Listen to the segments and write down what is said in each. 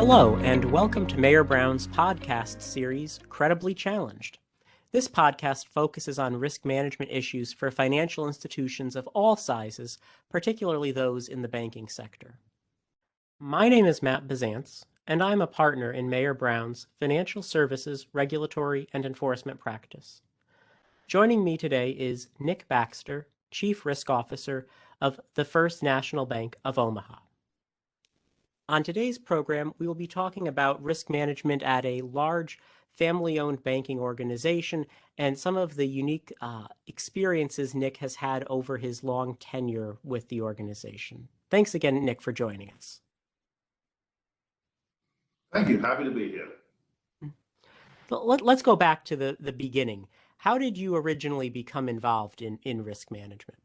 Hello, and welcome to Mayor Brown's podcast series, Credibly Challenged. This podcast focuses on risk management issues for financial institutions of all sizes, particularly those in the banking sector. My name is Matt Bisanz, and I'm a partner in Mayor Brown's Financial Services Regulatory and Enforcement Practice. Joining me today is Nick Baxter, Chief Risk Officer of the First National Bank of Omaha. On today's program, we will be talking about risk management at a large family-owned banking organization and some of the unique experiences Nick has had over his long tenure with the organization. Thanks again, Nick, for joining us. Thank you. Happy to be here. Let's go back to the beginning. How did you originally become involved in risk management?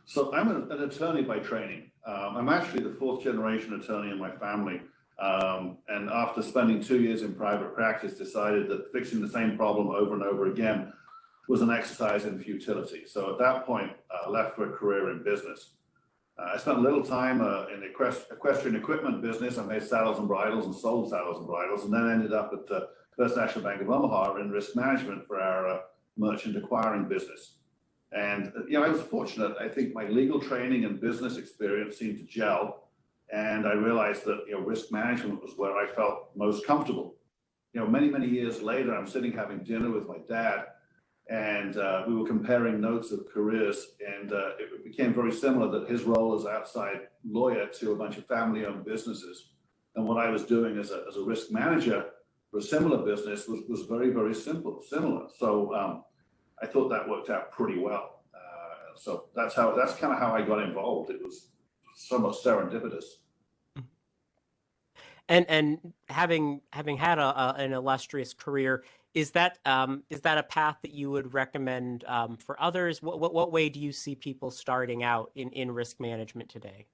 So I'm an attorney by training. I'm actually the fourth generation attorney in my family. And after spending 2 years in private practice, decided that fixing the same problem over and over again was an exercise in futility. So at that point, I left for a career in business. I spent a little time in the equestrian equipment business. I made saddles and bridles and sold saddles and bridles, and then ended up at the First National Bank of Omaha in risk management for our merchant acquiring business. And, I was fortunate. I think my legal training and business experience seemed to gel. And I realized that, risk management was where I felt most comfortable. Many, many years later, I'm sitting having dinner with my dad, and we were comparing notes of careers. And it became very similar that his role as outside lawyer to a bunch of family-owned businesses, and what I was doing as a risk manager for a similar business was very, very similar. So I thought that worked out pretty well. So that's kind of how I got involved. It was somewhat serendipitous. And having had an illustrious career, is that a path that you would recommend for others? What way do you see people starting out in risk management today?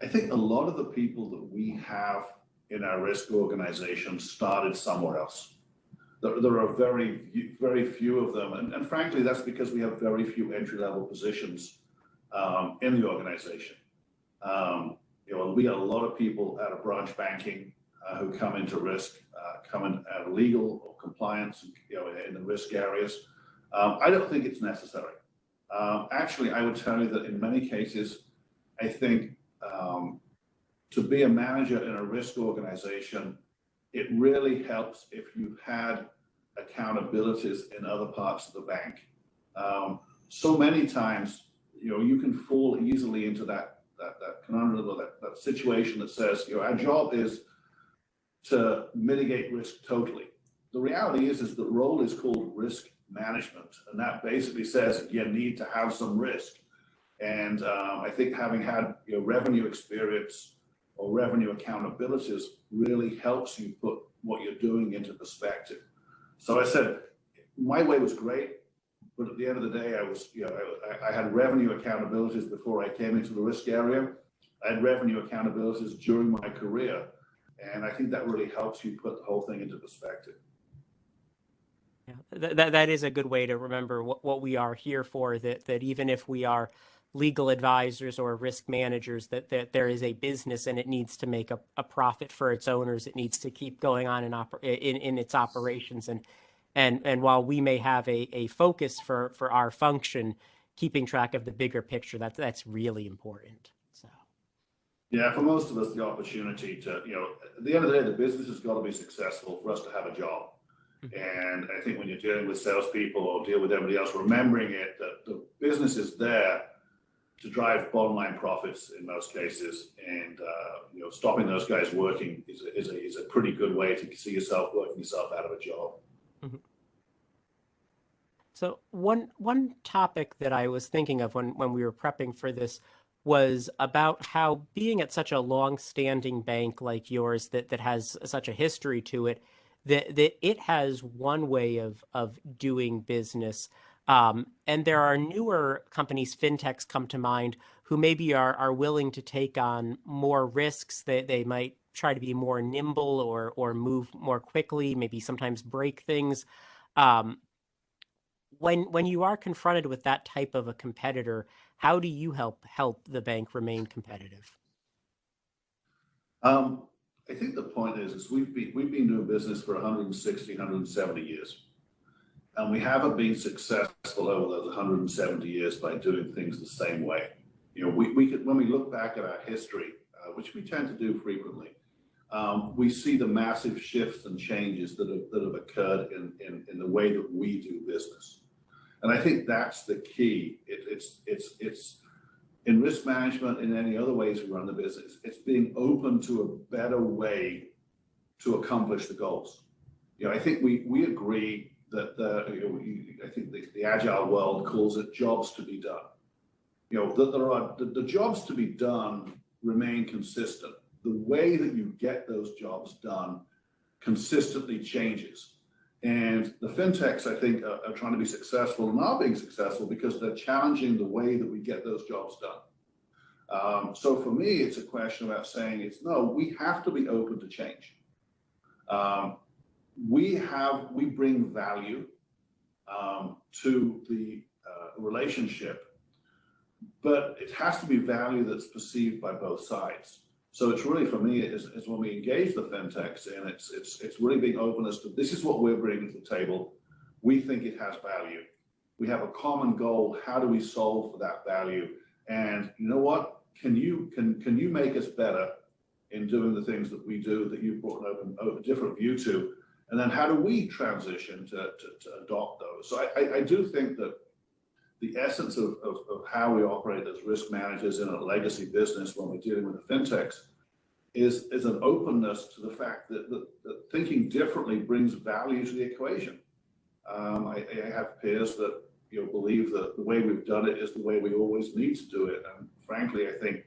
I think a lot of the people that we have in our risk organization started somewhere else. There are very, very few of them. And frankly, that's because we have very few entry-level positions in the organization. We got a lot of people out of branch banking who come into risk, come in out of legal or compliance, in the risk areas. I don't think it's necessary. Actually, I would tell you that in many cases, I think to be a manager in a risk organization, it really helps if you've had accountabilities in other parts of the bank. So many times, you can fall easily into that conundrum or that situation that says, our job is to mitigate risk totally. The reality is the role is called risk management, and that basically says you need to have some risk. And I think having had revenue experience or revenue accountabilities really helps you put what you're doing into perspective. So I said, my way was great, but at the end of the day, I had revenue accountabilities before I came into the risk area. I had revenue accountabilities during my career, and I think that really helps you put the whole thing into perspective. Yeah, that is a good way to remember what we are here for, that even if we are legal advisors or risk managers, that there is a business and it needs to make a profit for its owners. It needs to keep going on in its operations. And while we may have a focus for our function, keeping track of the bigger picture, that's really important. So. Yeah, for most of us, the opportunity to, at the end of the day, the business has got to be successful for us to have a job. And I think when you're dealing with salespeople or deal with everybody else, remembering that the business is there to drive bottom line profits in most cases, and stopping those guys working is a pretty good way to see yourself working yourself out of a job. Mm-hmm. So one topic that I was thinking of when we were prepping for this was about how being at such a long-standing bank like yours that has such a history to it, that it has one way of doing business. And there are newer companies, fintechs come to mind, who maybe are willing to take on more risks. They might try to be more nimble or move more quickly, maybe sometimes break things. When you are confronted with that type of a competitor, how do you help the bank remain competitive? I think the point is we've been doing business for 160, 170 years. And we haven't been successful over those 170 years by doing things the same way. We could, when we look back at our history, which we tend to do frequently, we see the massive shifts and changes that have occurred in the way that we do business. And I think that's the key. It's in risk management, in any other ways we run the business, it's being open to a better way to accomplish the goals. I think we agree that I think the agile world calls it jobs to be done. That the jobs to be done remain consistent. The way that you get those jobs done consistently changes. And the fintechs, I think, are trying to be successful and are being successful because they're challenging the way that we get those jobs done. So for me, it's a question about saying we have to be open to change. We bring value to the relationship, but it has to be value that's perceived by both sides. So it's really, for me, is when we engage the fintechs, and it's really being open as to this is what we're bringing to the table. We think it has value. We have a common goal. How do we solve for that value? And you know what? Can you make us better in doing the things that we do that you've brought a different view to? And then how do we transition to adopt those? So I do think that the essence of how we operate as risk managers in a legacy business when we're dealing with the fintechs is an openness to the fact that thinking differently brings value to the equation. I have peers that believe that the way we've done it is the way we always need to do it, and frankly, I think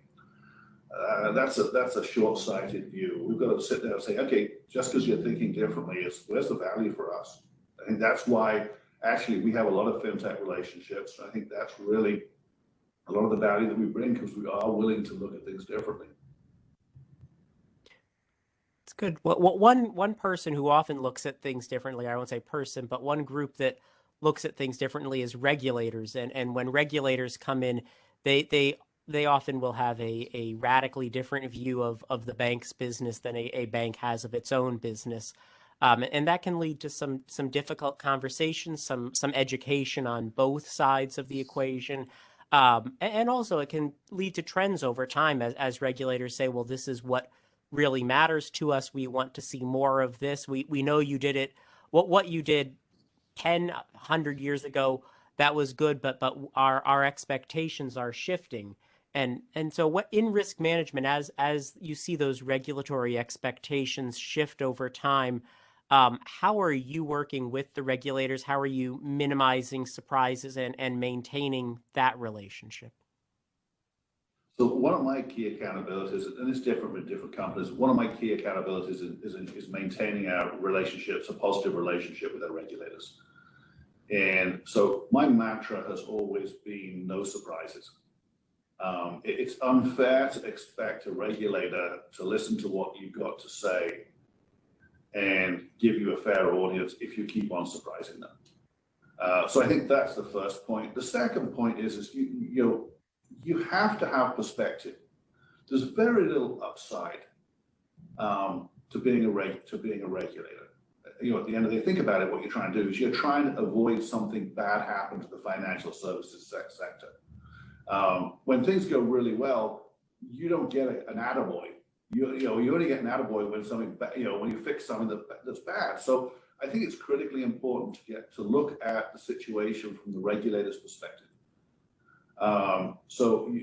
that's a short-sighted view. We've got to sit there and say, okay, just because you're thinking differently, where's the value for us? I think that's why actually we have a lot of fintech relationships. I think that's really a lot of the value that we bring because we are willing to look at things differently. It's good. Well, one person who often looks at things differently, I won't say person, but one group that looks at things differently is regulators. And when regulators come in, they often will have a radically different view of the bank's business than a bank has of its own business. And that can lead to some difficult conversations, some education on both sides of the equation. And also it can lead to trends over time as regulators say, well, this is what really matters to us. We want to see more of this. We know you did it. What you did 10, 100 years ago, that was good, but our expectations are shifting. And so what in risk management, as you see those regulatory expectations shift over time, how are you working with the regulators? How are you minimizing surprises and maintaining that relationship? So one of my key accountabilities, and it's different with different companies, one of my key accountabilities is maintaining our relationships, a positive relationship with our regulators. And so my mantra has always been no surprises. It's unfair to expect a regulator to listen to what you've got to say and give you a fair audience if you keep on surprising them. So I think that's the first point. The second point is you have to have perspective. There's very little upside to being a regulator. At the end of the day, think about it. What you're trying to do is you're trying to avoid something bad happen to the financial services sector. When things go really well, you don't get an attaboy. You only get an attaboy when something when you fix something that's bad. So I think it's critically important to look at the situation from the regulator's perspective. So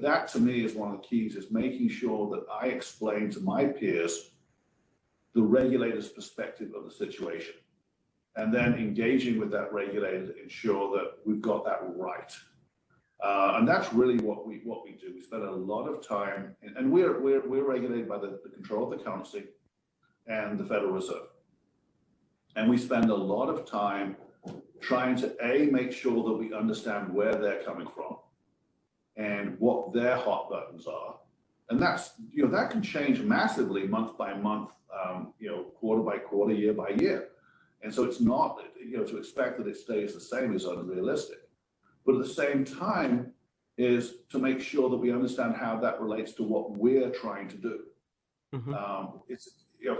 that to me is one of the keys, is making sure that I explain to my peers the regulator's perspective of the situation, and then engaging with that regulator to ensure that we've got that right. And that's really what we do. We spend a lot of time, and we're regulated by the control of the currency and the Federal Reserve, and we spend a lot of time trying to make sure that we understand where they're coming from and what their hot buttons are. And that's that can change massively month by month, quarter by quarter, year by year. And so it's not to expect that it stays the same is unrealistic. But at the same time is to make sure that we understand how that relates to what we're trying to do. Hmm. It's,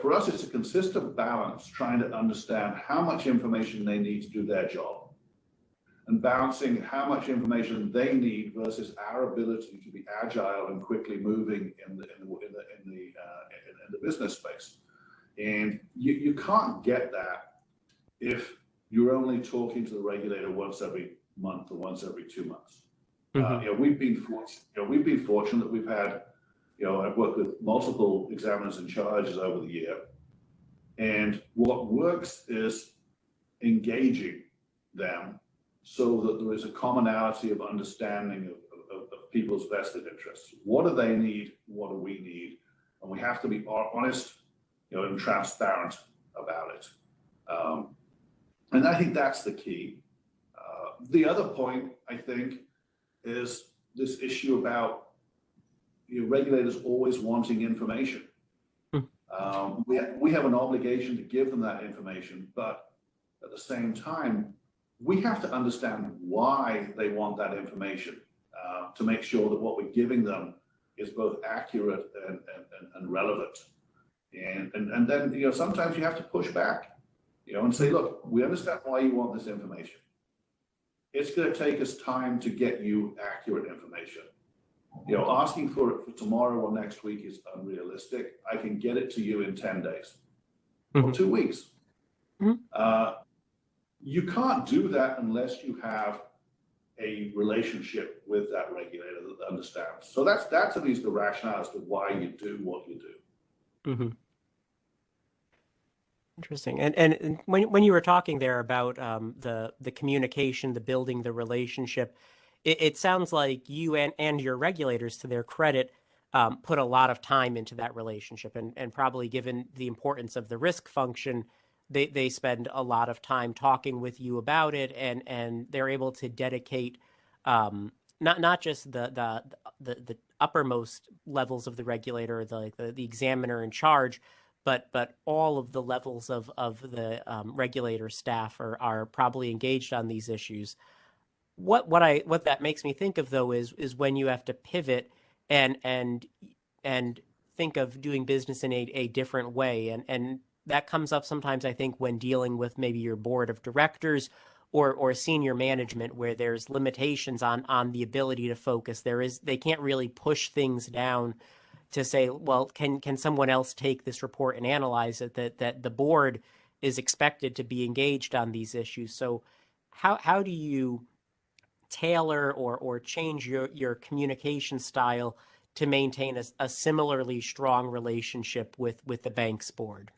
for us, it's a consistent balance trying to understand how much information they need to do their job and balancing how much information they need versus our ability to be agile and quickly moving in the business space. And you can't get that if you're only talking to the regulator once every month or once every 2 months. Hmm. We've been fortunate that we've had, I've worked with multiple examiners and charges over the year, and what works is engaging them so that there is a commonality of understanding of people's vested interests. What do they need? What do we need? And we have to be honest, and transparent about it. And I think that's the key. The other point, I think, is this issue about regulators always wanting information. We have an obligation to give them that information, but at the same time, we have to understand why they want that information to make sure that what we're giving them is both accurate and relevant. And then, sometimes you have to push back, and say, look, we understand why you want this information. It's going to take us time to get you accurate information. Asking for it for tomorrow or next week is unrealistic. I can get it to you in 10 days or 2 weeks. You can't do that unless you have a relationship with that regulator that understands. So that's at least the rationale as to why you do what you do. Hmm. Interesting. And when you were talking there about the communication, the building, the relationship, it sounds like you and your regulators, to their credit, put a lot of time into that relationship, and probably given the importance of the risk function, they spend a lot of time talking with you about it, and they're able to dedicate not just the uppermost levels of the regulator, the examiner in charge, but all of the levels of the regulator staff are probably engaged on these issues. What that makes me think of, though, is when you have to pivot and think of doing business in a different way, and that comes up sometimes, I think, when dealing with maybe your board of directors or senior management, where there's limitations on the ability to focus. They can't really push things down to say, well, can someone else take this report and analyze it? That the board is expected to be engaged on these issues. So how do you tailor or change your communication style to maintain a similarly strong relationship with the bank's board?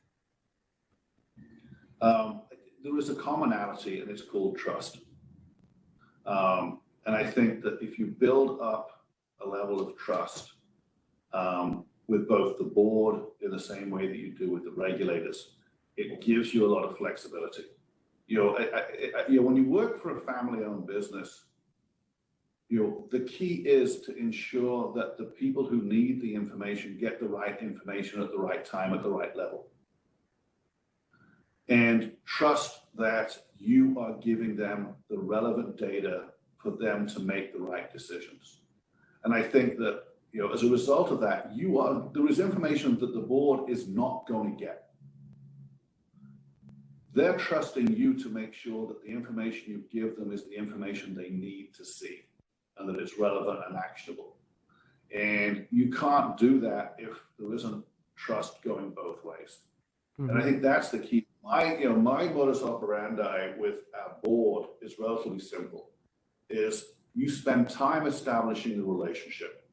There is a commonality, and it's called trust. And I think that if you build up a level of trust with both the board in the same way that you do with the regulators, it gives you a lot of flexibility. When you work for a family-owned business, the key is to ensure that the people who need the information get the right information at the right time at the right level. And trust that you are giving them the relevant data for them to make the right decisions. And I think that, as a result of that, there is information that the board is not going to get. They're trusting you to make sure that the information you give them is the information they need to see, and that it's relevant and actionable. And you can't do that if there isn't trust going both ways. Mm-hmm. And I think that's the key. My modus operandi with our board is relatively simple, is you spend time establishing the relationship.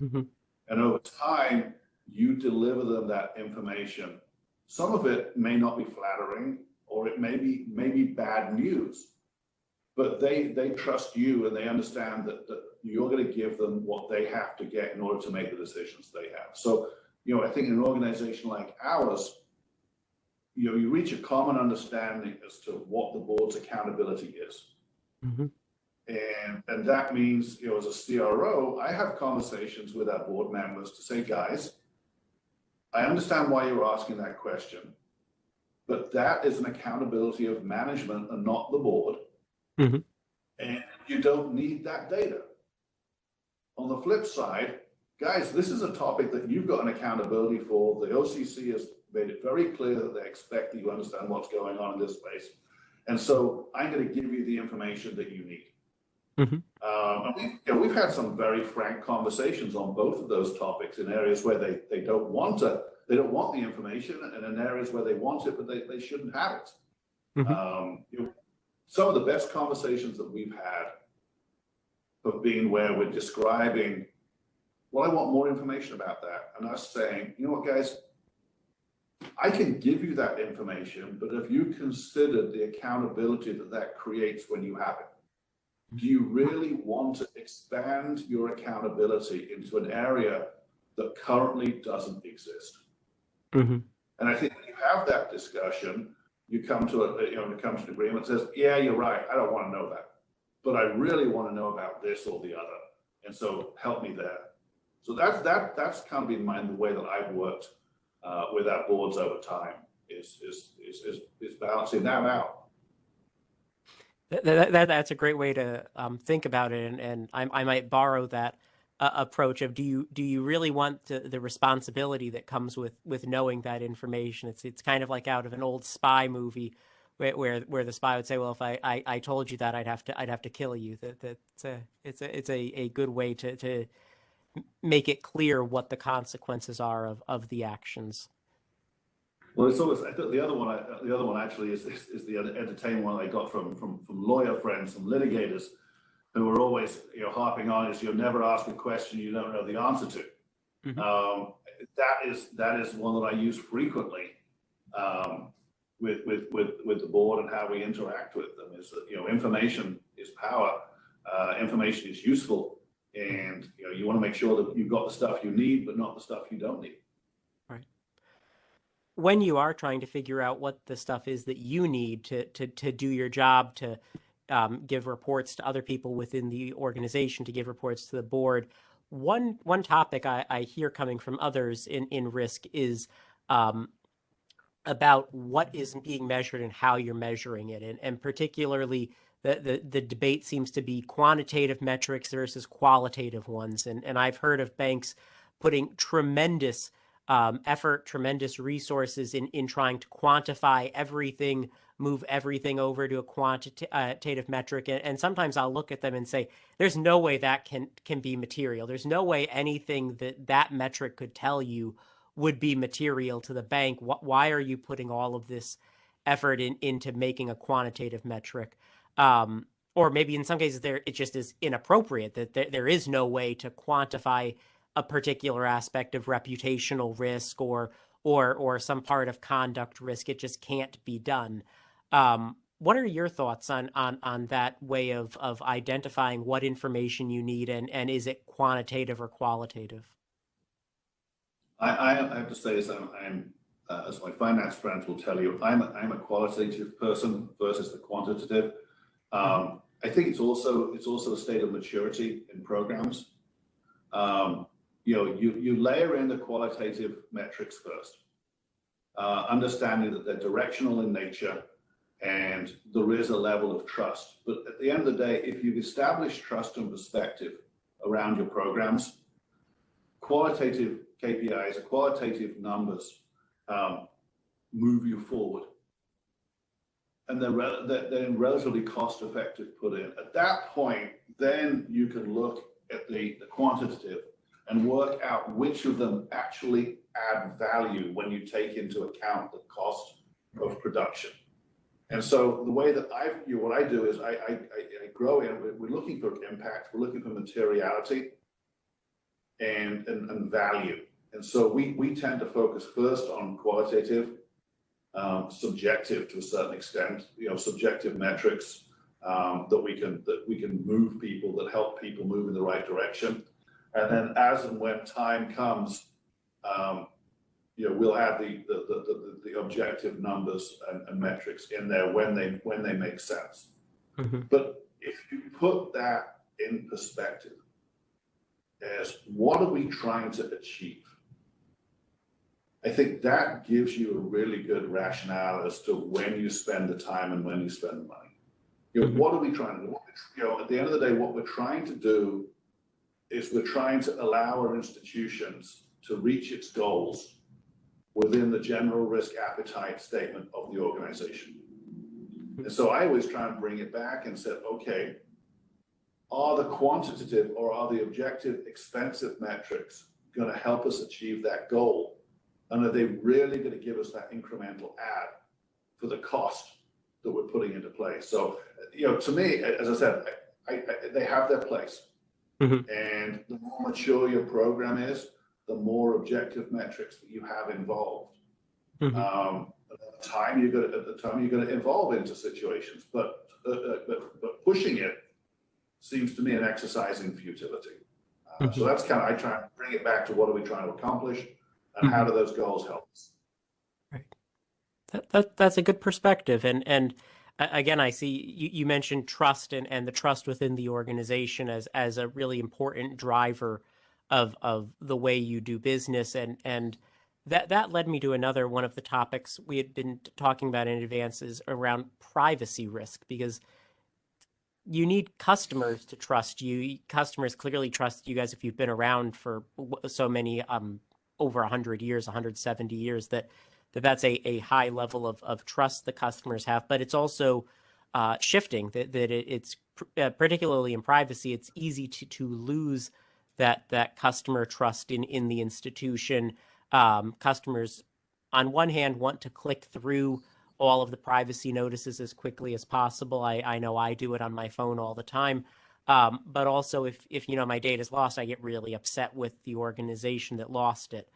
Mm-hmm. And over time, you deliver them that information. Some of it may not be flattering, or it may be bad news, but they trust you, and they understand that you're going to give them what they have to get in order to make the decisions they have. So, I think in an organization like ours, you reach a common understanding as to what the board's accountability is. Mm-hmm. And that means, as a CRO, I have conversations with our board members to say, guys, I understand why you're asking that question, but that is an accountability of management and not the board. Mm-hmm. And you don't need that data. On the flip side, guys, this is a topic that you've got an accountability for. The OCC has made it very clear that they expect that you understand what's going on in this space. And so I'm going to give you the information that you need. And we've had some very frank conversations on both of those topics in areas where they don't want the information, and in areas where they want it, but they shouldn't have it. Some of the best conversations that we've had have been where we're describing, well, I want more information about that. And us saying, you know what, guys, I can give you that information, but have you considered the accountability that that creates when you have it? Do you really want to expand your accountability into an area that currently doesn't exist? And I think when you have that discussion, you come to an agreement that says, yeah, you're right, I don't want to know that, but I really want to know about this or the other, and so help me there. So that's kind of been the way that I've worked with our boards over time, is balancing that out. That's a great way to think about it, and I might borrow that approach of, do you really want the responsibility that comes with knowing that information? It's kind of like out of an old spy movie where the spy would say, well, if I told you that, I'd have to kill you. It's a good way to make it clear what the consequences are of the actions. Well, it's always, I think the other one actually is the entertaining one I got from lawyer friends, from litigators, who are always harping on is, you'll never ask a question you don't know the answer to. That is one that I use frequently with the board and how we interact with them. Is that information is power, information is useful, and you want to make sure that you've got the stuff you need, but not the stuff you don't need. When you are trying to figure out what the stuff is that you need to do your job, to give reports to other people within the organization, to give reports to the board, one topic I hear coming from others in risk is about what is being measured and how you're measuring it, and particularly the debate seems to be quantitative metrics versus qualitative ones, and I've heard of banks putting tremendous effort, tremendous resources in trying to quantify everything, move everything over to a quantitative metric. And sometimes I'll look at them and say, there's no way that can be material. There's no way anything that metric could tell you would be material to the bank. Why are you putting all of this effort into making a quantitative metric? Or maybe in some cases it just is inappropriate, that there is no way to quantify a particular aspect of reputational risk or some part of conduct risk. It just can't be done. What are your thoughts on that way of identifying what information you need, and is it quantitative or qualitative? I have to say this, I'm as my finance friends will tell you, I'm a qualitative person versus the quantitative. I think it's also a state of maturity in programs. You layer in the qualitative metrics first, understanding that they're directional in nature and there is a level of trust. But at the end of the day, if you've established trust and perspective around your programs, qualitative KPIs or qualitative numbers move you forward. And they're relatively cost effective put in. At that point, then you can look at the quantitative and work out which of them actually add value when you take into account the cost of production. And so the way that what I do is I grow in, we're looking for impact, we're looking for materiality and value. And so we tend to focus first on qualitative, subjective to a certain extent, subjective metrics that we can move people, that help people move in the right direction. And then as and when time comes, we'll add the objective numbers and metrics in there when they make sense. But if you put that in perspective as what are we trying to achieve, I think that gives you a really good rationale as to when you spend the time and when you spend the money. What are we trying to do? At the end of the day, what we're trying to do is we're trying to allow our institutions to reach its goals within the general risk appetite statement of the organization. And so I always try and bring it back and say, okay, are the quantitative or are the objective expensive metrics going to help us achieve that goal? And are they really going to give us that incremental add for the cost that we're putting into place? So, to me, as I said, they have their place. Mm-hmm. And the more mature your program is, the more objective metrics that you have involved. Mm-hmm. At the time you're going to evolve into situations, but pushing it seems to me an exercise in futility. Mm-hmm. So that's kind of, I try and bring it back to what are we trying to accomplish, and mm-hmm. how do those goals help us? Right. That's a good perspective, and again, I see you mentioned trust and the trust within the organization as a really important driver of the way you do business, and that led me to another one of the topics we had been talking about in advance is around privacy risk, because you need customers to trust you. Customers clearly trust you guys if you've been around for so many over 100 years, 170 years, that's a high level of trust the customers have. But it's also shifting, that it's particularly in privacy, it's easy to lose that customer trust in the institution. Customers, on one hand, want to click through all of the privacy notices as quickly as possible. I know I do it on my phone all the time. But also, if my data is lost, I get really upset with the organization that lost it.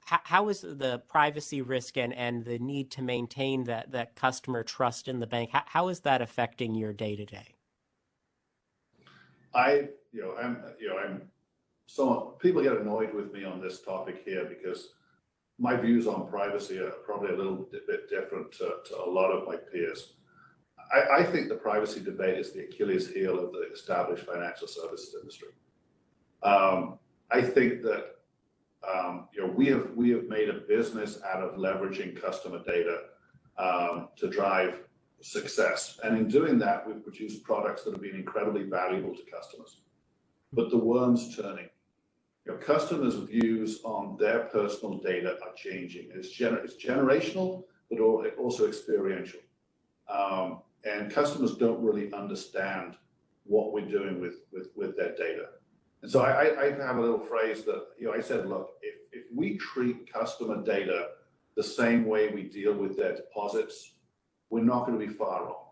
How is the privacy risk and the need to maintain that customer trust in the bank? How is that affecting your day to day? People get annoyed with me on this topic here because my views on privacy are probably a little bit different to a lot of my peers. I think the privacy debate is the Achilles heel of the established financial services industry. I think that we have made a business out of leveraging customer data to drive success, and in doing that, we've produced products that have been incredibly valuable to customers. But the worm's turning. Customers' views on their personal data are changing. It's generational, but also experiential. And customers don't really understand what we're doing with their data. And so I have a little phrase that, I said, look, if we treat customer data the same way we deal with their deposits, we're not going to be far wrong.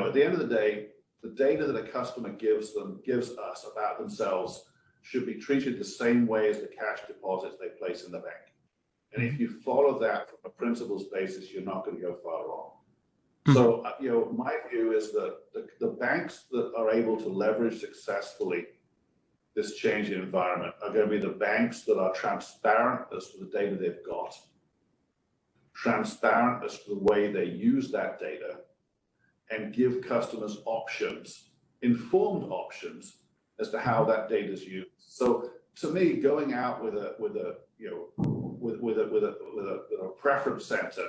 At the end of the day, the data that a customer gives us about themselves should be treated the same way as the cash deposits they place in the bank. And if you follow that from a principles basis, you're not going to go far wrong. So, my view is that the banks that are able to leverage successfully this changing environment are going to be the banks that are transparent as to the data they've got, transparent as to the way they use that data, and give customers options, informed options, as to how that data is used. So, to me, going out with a preference center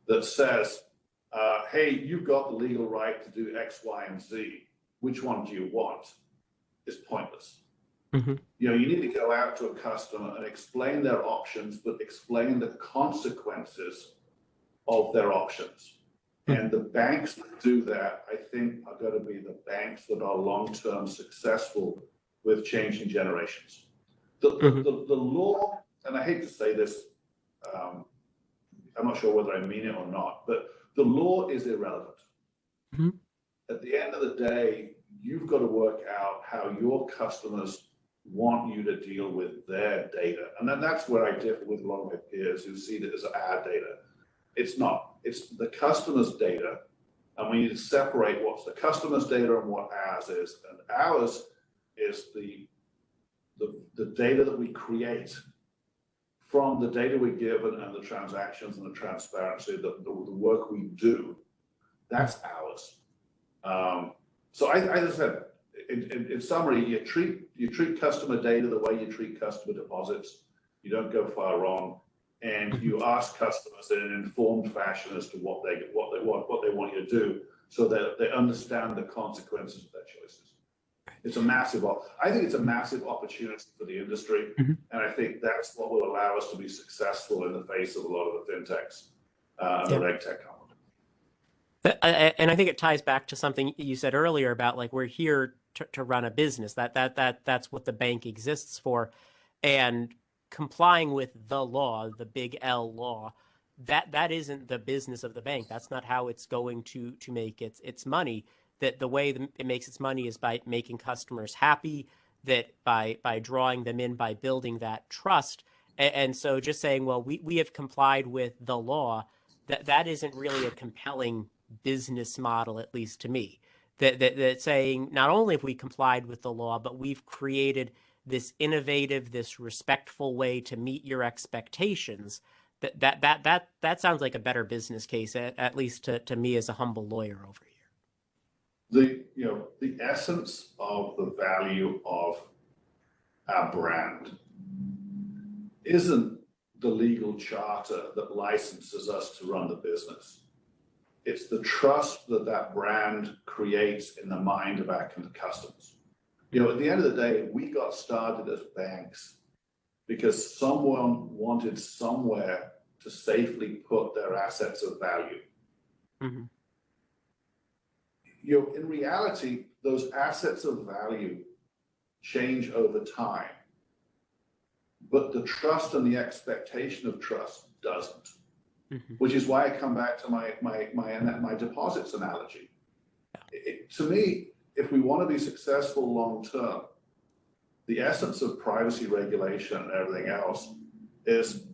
that says, hey, you've got the legal right to do X, Y, and Z. Which one do you want? Is pointless. Mm-hmm. You need to go out to a customer and explain their options, but explain the consequences of their options. Mm-hmm. And the banks that do that, I think, are going to be the banks that are long-term successful with changing generations. The law, and I hate to say this, I'm not sure whether I mean it or not, but the law is irrelevant. Mm-hmm. At the end of the day, you've got to work out how your customers want you to deal with their data. And then that's where I differ with a lot of my peers who see it as our data. It's not. It's the customer's data. And we need to separate what's the customer's data and what ours is. And ours is the data that we create from the data we're given and the transactions and the transparency, the work we do. That's ours. So as I said, in summary, you treat customer data the way you treat customer deposits. You don't go far wrong, and you ask customers in an informed fashion as to what they want you to do, so that they understand the consequences of their choices. it's a massive, I think it's a massive opportunity for the industry. Mhm. And I think that's what will allow us to be successful in the face of a lot of the fintechs and Yeah. the reg tech companies. And I think it ties back to something you said earlier about like we're here to run a business. That's what the bank exists for, and complying with the law, the big L law, that isn't the business of the bank. That's not how it's going to make its money. That the way it makes its money is by making customers happy. That by drawing them in, by building that trust. And so just saying, well, we have complied with the law. That isn't really a compelling business model, at least to me. That saying not only have we complied with the law, but we've created this innovative, this respectful way to meet your expectations. That sounds like a better business case, at least to me as a humble lawyer over here. The essence of the value of our brand isn't the legal charter that licenses us to run the business. It's the trust that that brand creates in the mind of our customers. At the end of the day, we got started as banks because someone wanted somewhere to safely put their assets of value. Mm-hmm. In reality, those assets of value change over time, but the trust and the expectation of trust doesn't. Mm-hmm. Which is why I come back to my deposits analogy. To me, if we want to be successful long term, the essence of privacy regulation and everything else is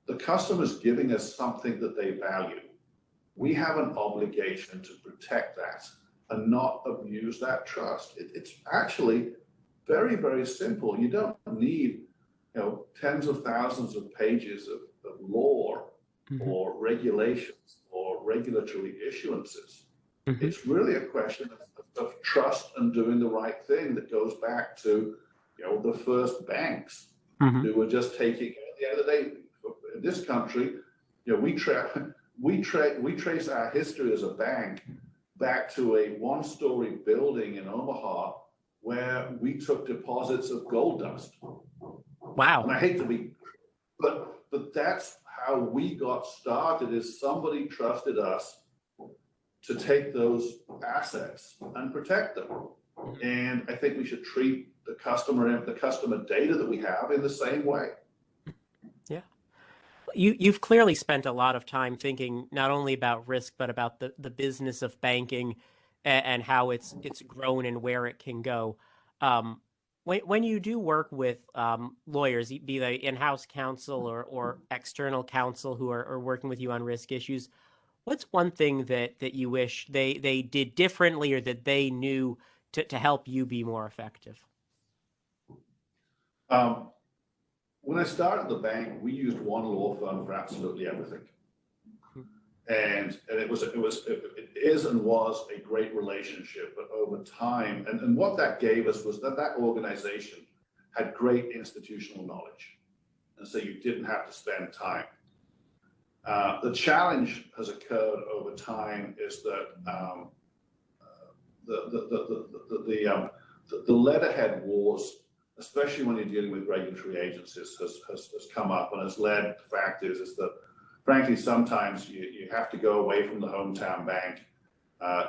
the customer's giving us something that they value. We have an obligation to protect that and not abuse that trust. It's actually very, very simple. You don't need tens of thousands of pages of law or regulations or regulatory issuances. Mm-hmm. It's really a question of trust and doing the right thing that goes back to the first banks who were just taking, at the end of the day, in this country, we trace our history as a bank back to a one-story building in Omaha where we took deposits of gold dust. Wow. And I hate to be, but that's how we got started, is somebody trusted us to take those assets and protect them. And I think we should treat the customer data that we have in the same way. Yeah. You've clearly spent a lot of time thinking not only about risk, but about the business of banking and how it's grown and where it can go. When you do work with lawyers, be they in-house counsel or external counsel who are working with you on risk issues, what's one thing that you wish they did differently or that they knew to help you be more effective? When I started the bank, we used one law firm for absolutely everything. And it is and was a great relationship, but over time, and what that gave us was that organization had great institutional knowledge. And so you didn't have to spend time. The challenge has occurred over time is that the letterhead wars, especially when you're dealing with regulatory agencies, has come up and has led, the fact is that frankly, sometimes you have to go away from the hometown bank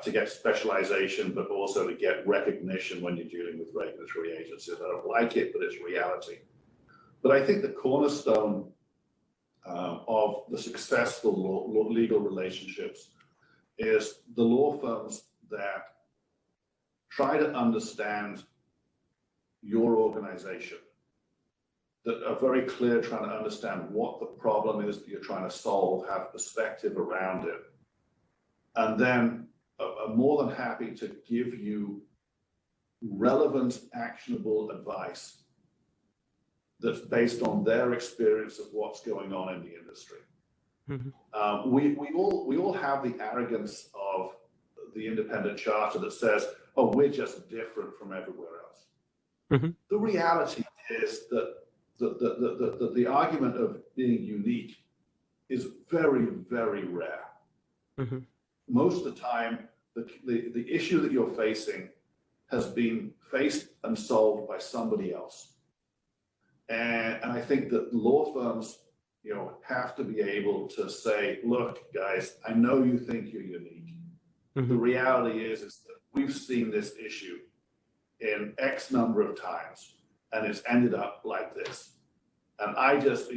to get specialization, but also to get recognition when you're dealing with regulatory agencies. I don't like it, but it's reality. But I think the cornerstone of the successful legal relationships is the law firms that try to understand your organization, that are very clear, trying to understand what the problem is that you're trying to solve, have perspective around it, and then are more than happy to give you relevant, actionable advice that's based on their experience of what's going on in the industry. Mm-hmm. We all have the arrogance of the independent charter that says, "Oh, we're just different from everywhere else." Mm-hmm. The reality is that the argument of being unique is very, very rare. Mm-hmm. Most of the time, the issue that you're facing has been faced and solved by somebody else. And I think that law firms, have to be able to say, look, guys, I know you think you're unique. Mm-hmm. The reality is that we've seen this issue in X number of times, and it's ended up like this. And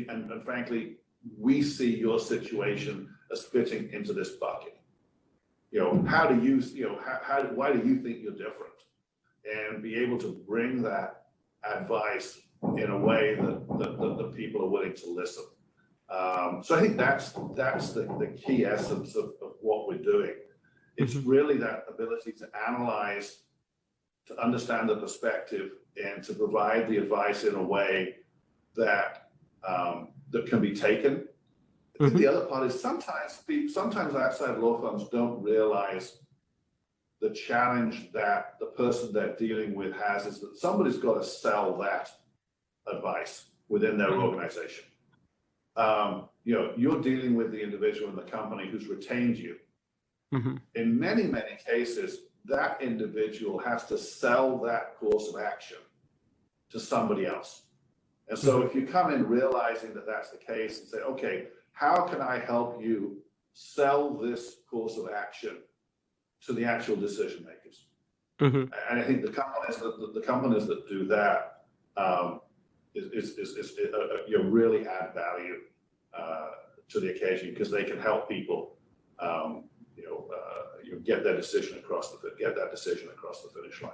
and frankly, we see your situation as fitting into this bucket. How do you, why do you think you're different? And be able to bring that advice in a way that the people are willing to listen. So I think that's the key essence of what we're doing. It's really that ability to analyze, to understand the perspective, and to provide the advice in a way that that can be taken. I think the other part is sometimes outside law firms don't realize the challenge that the person they're dealing with has is that somebody's got to sell that advice within their organization. You're dealing with the individual in the company who's retained you. In many, many cases, that individual has to sell that course of action to somebody else. And so if you come in realizing that that's the case and say, okay, how can I help you sell this course of action to the actual decision makers? And I think the companies that do that really add value to the occasion, because they can help people get that decision across the finish line.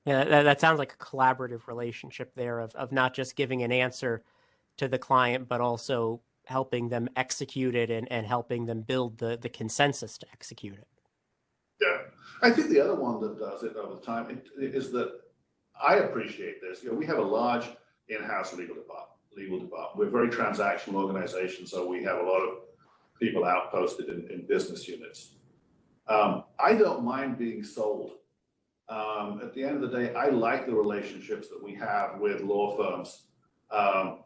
Yeah, that sounds like a collaborative relationship there of not just giving an answer to the client, but also helping them execute it and helping them build the consensus to execute it. Yeah, I think the other one that does it over time is that I appreciate this. We have a large in-house legal department. We're a very transactional organization, so we have a lot of people outposted in business units. I don't mind being sold. At the end of the day, I like the relationships that we have with law firms,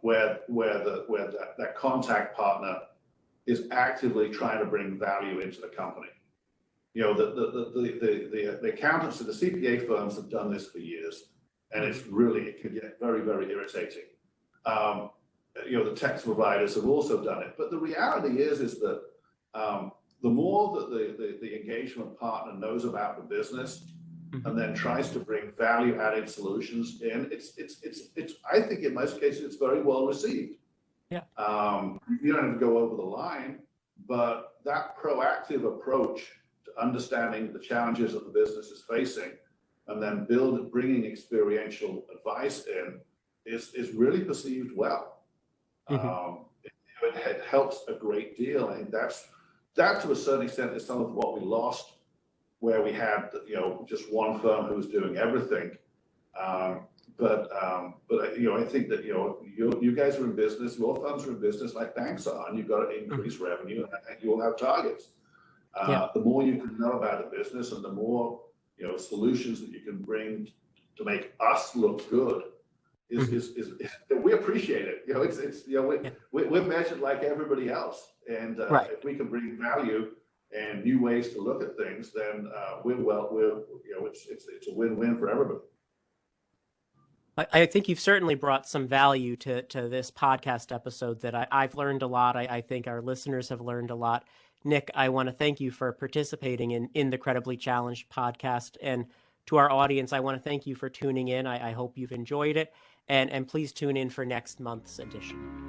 where that contact partner is actively trying to bring value into the company. The accountants and the CPA firms have done this for years, and it can get very, very irritating. The tax providers have also done it, but the reality is that the more that the engagement partner knows about the business and then tries to bring value-added solutions in, it's I think in most cases it's very well received. Yeah. You don't have to go over the line, but that proactive approach to understanding the challenges that the business is facing and then bringing experiential advice in is really perceived well. It helps a great deal. I think that to a certain extent is some of what we lost, where we had just one firm who was doing everything. But I think that you guys are in business, law firms are in business like banks are, and you've got to increase revenue, and you will have targets. The more you can know about the business, and the more solutions that you can bring to make us look good, is we appreciate it. We're measured like everybody else, and if we can bring value and new ways to look at things, then it's a win-win for everybody. I think you've certainly brought some value to this podcast episode that I've learned a lot. I think our listeners have learned a lot. Nick, I want to thank you for participating in the Credibly Challenged podcast. And to our audience, I want to thank you for tuning in. I hope you've enjoyed it. And please tune in for next month's edition.